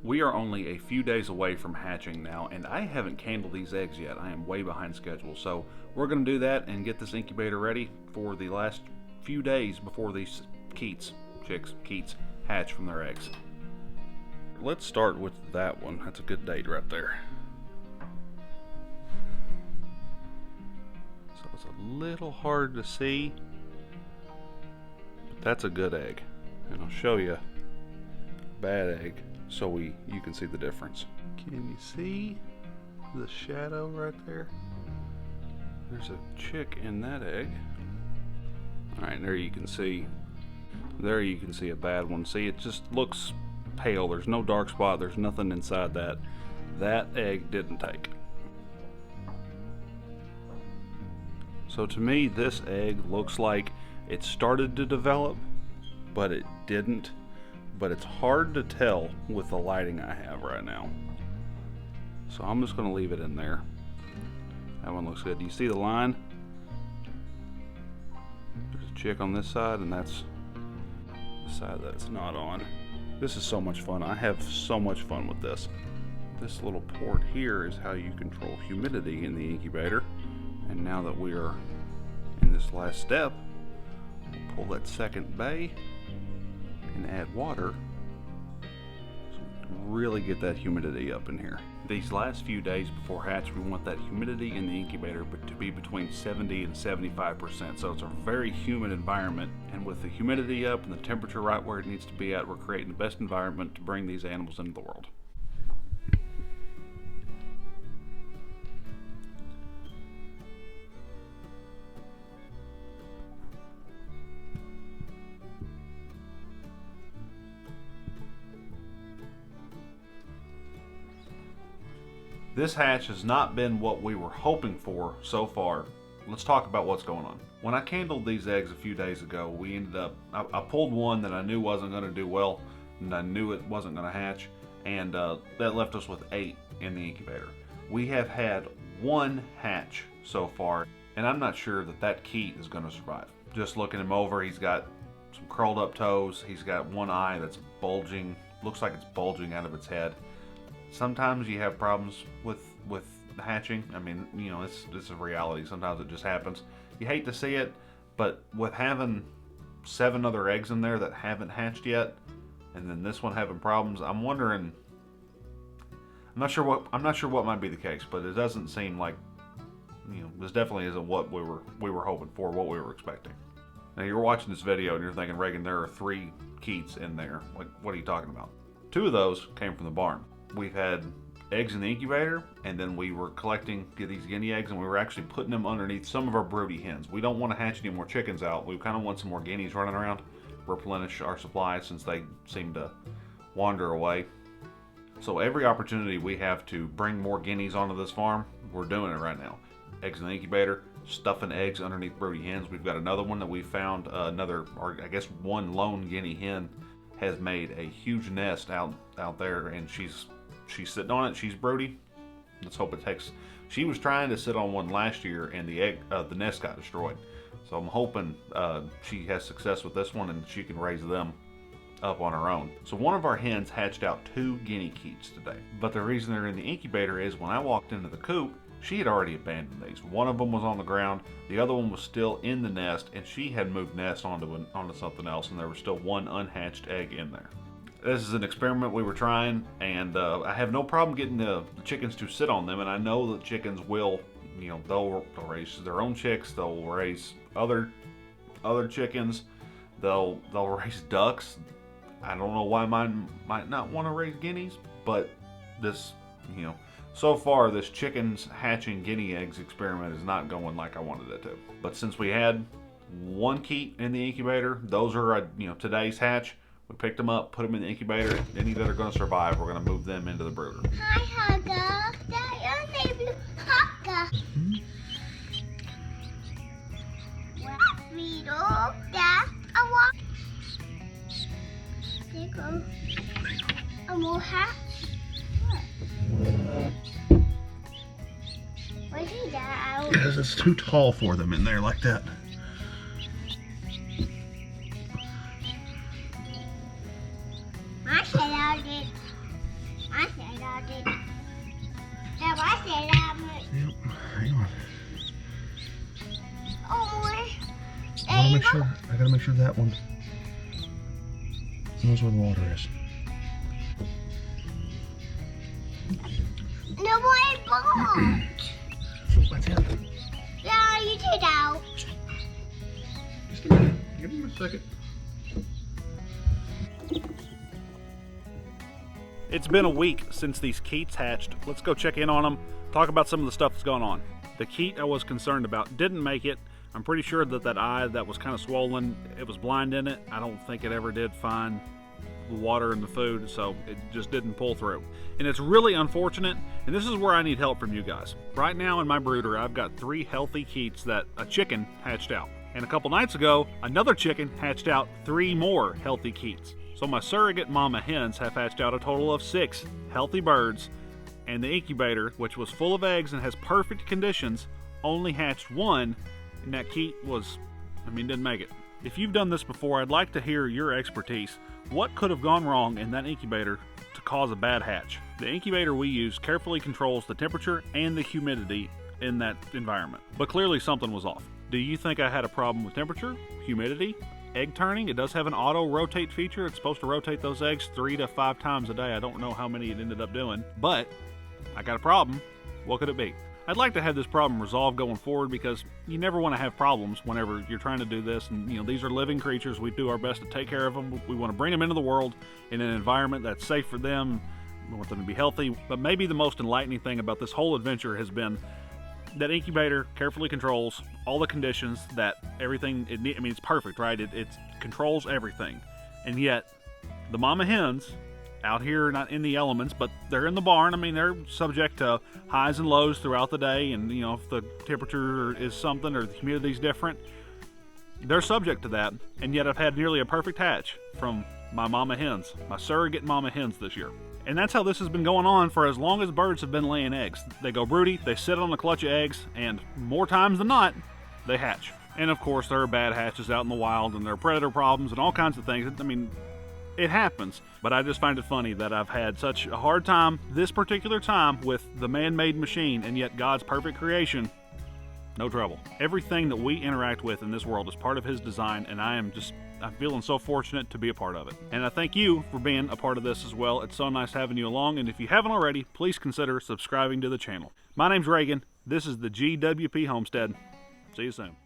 We are only a few days away from hatching now, and I haven't candled these eggs yet. I am way behind schedule, so we're going to do that and get this incubator ready for the last few days before these keets hatch from their eggs. Let's start with that one. That's a good date right there. So it's a little hard to see, but that's a good egg, and I'll show you a bad egg so you can see the difference. Can you see the shadow right there? There's a chick in that egg. Alright, there you can see a bad one. See, it just looks pale. There's no dark spot. There's nothing inside that. That egg didn't take. So to me, this egg looks like it started to develop, but it didn't. But it's hard to tell with the lighting I have right now. So I'm just going to leave it in there. That one looks good. Do you see the line? There's a chick on this side, and that's the side that it's not on. This is so much fun. I have so much fun with this. This little port here is how you control humidity in the incubator. And now that we are in this last step, we'll pull that second bay and add water so we can really get that humidity up in here. These last few days before hatch, we want that humidity in the incubator to be between 70 and 75%. So it's a very humid environment, and with the humidity up and the temperature right where it needs to be at, we're creating the best environment to bring these animals into the world. This hatch has not been what we were hoping for so far. Let's talk about what's going on. When I candled these eggs a few days ago, I pulled one that I knew wasn't going to do well, and I knew it wasn't going to hatch, and that left us with 8 in the incubator. We have had 1 hatch so far, and I'm not sure that keet is going to survive. Just looking him over, he's got some curled up toes, he's got one eye that's bulging, looks like it's bulging out of its head. Sometimes you have problems with hatching. I mean, you know, it's a reality. Sometimes it just happens. You hate to see it, but with having 7 other eggs in there that haven't hatched yet, and then this one having problems, I'm wondering. I'm not sure what might be the case, but it doesn't seem like, you know, this definitely isn't what we were hoping for, what we were expecting. Now you're watching this video and you're thinking, Reagan, there are 3 keets in there. Like, what are you talking about? 2 of those came from the barn. We've had eggs in the incubator, and then we were collecting these guinea eggs, and we were actually putting them underneath some of our broody hens. We don't want to hatch any more chickens out. We kind of want some more guineas running around, replenish our supply since they seem to wander away. So every opportunity we have to bring more guineas onto this farm, we're doing it right now. Eggs in the incubator, stuffing eggs underneath broody hens. We've got another one that we found, one lone guinea hen has made a huge nest out there, and she's sitting on it. She's broody. Let's hope it takes. She was trying to sit on one last year, and the nest got destroyed. So I'm hoping she has success with this one, and she can raise them up on her own. So one of our hens hatched out 2 guinea keets today. But the reason they're in the incubator is when I walked into the coop, she had already abandoned these. One of them was on the ground, the other one was still in the nest, and she had moved nest onto something else, and there was still 1 unhatched egg in there. This is an experiment we were trying, and I have no problem getting the chickens to sit on them, and I know that chickens will, you know, they'll raise their own chicks, they'll raise other chickens, they'll raise ducks. I don't know why mine might not want to raise guineas, but this, you know, so far this chickens hatching guinea eggs experiment is not going like I wanted it to. But since we had 1 keet in the incubator, those are today's hatch. We picked them up, put them in the incubator. Any that are going to survive, we're going to move them into the brooder. Hi, Hugga. That your name is Hugga. What we do that I want. There you go. A more hat. Where's he at? Because it's too tall for them in there like that. I said I did. table? I gotta make sure that one knows where the water is. No more boat. That's it. Yeah, you take it out. Just a minute. Give him a second. It's been a week since these keets hatched. Let's go check in on them, talk about some of the stuff that's going on. The keet I was concerned about didn't make it. I'm pretty sure that eye that was kind of swollen, it was blind in it. I don't think it ever did find the water and the food, so it just didn't pull through. And it's really unfortunate, and this is where I need help from you guys. Right now in my brooder, I've got 3 healthy keets that a chicken hatched out. And a couple nights ago, another chicken hatched out 3 more healthy keets. So my surrogate mama hens have hatched out a total of 6 healthy birds, and the incubator, which was full of eggs and has perfect conditions, only hatched 1, and that keet didn't make it. If you've done this before, I'd like to hear your expertise. What could have gone wrong in that incubator to cause a bad hatch? The incubator we use carefully controls the temperature and the humidity in that environment, but clearly something was off. Do you think I had a problem with temperature, humidity, egg turning? It does have an auto rotate feature. It's supposed to rotate those eggs 3 to 5 times a day. I don't know how many it ended up doing, but I got a problem. What could it be? I'd like to have this problem resolved going forward, because you never want to have problems whenever you're trying to do this. And these are living creatures. We do our best to take care of them. We want to bring them into the world in an environment that's safe for them. We want them to be healthy. But maybe the most enlightening thing about this whole adventure has been that incubator carefully controls all the conditions that everything it's perfect, right? It controls everything. And yet the mama hens out here, not in the elements, but they're in the barn. They're subject to highs and lows throughout the day, and if the temperature is something or the humidity is different, they're subject to that. And yet I've had nearly a perfect hatch from my mama hens, my surrogate mama hens this year. And that's how this has been going on for as long as birds have been laying eggs. They go broody, they sit on a clutch of eggs, and more times than not, they hatch. And of course, there are bad hatches out in the wild, and there are predator problems and all kinds of things. It happens, but I just find it funny that I've had such a hard time this particular time with the man-made machine, and yet God's perfect creation, no trouble. Everything that we interact with in this world is part of His design, and I'm feeling so fortunate to be a part of it. And I thank you for being a part of this as well. It's so nice having you along, and if you haven't already, please consider subscribing to the channel. My name's Reagan. This is the GWP Homestead. See you soon.